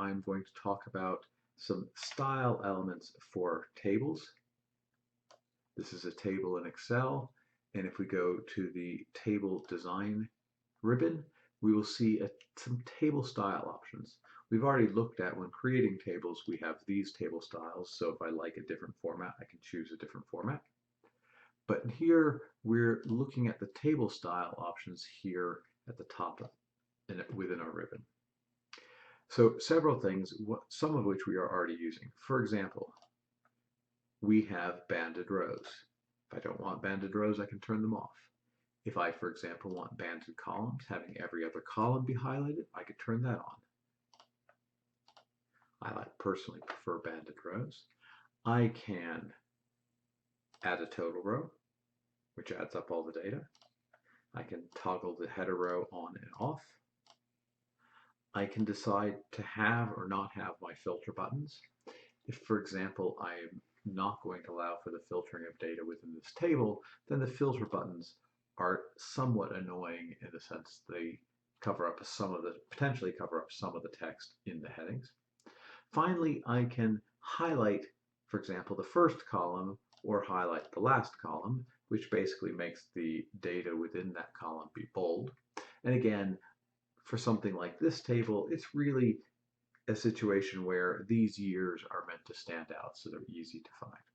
I'm going to talk about some style elements for tables. This is a table in Excel, and if we go to the table design ribbon, we will see some table style options. We've already looked at when creating tables, we have these table styles, so if I like a different format, I can choose a different format. But here we're looking at the table style options here at the top within our ribbon. So several things, some of which we are already using. For example, we have banded rows. If I don't want banded rows, I can turn them off. If I, for example, want banded columns, having every other column be highlighted, I could turn that on. I personally prefer banded rows. I can add a total row, which adds up all the data. I can toggle the header row on and off. I can decide to have or not have my filter buttons. If, for example, I am not going to allow for the filtering of data within this table, then the filter buttons are somewhat annoying in the sense they potentially cover up some of the text in the headings. Finally, I can highlight, for example, the first column or highlight the last column, which basically makes the data within that column be bold. And again, for something like this table, it's really a situation where these years are meant to stand out, so they're easy to find.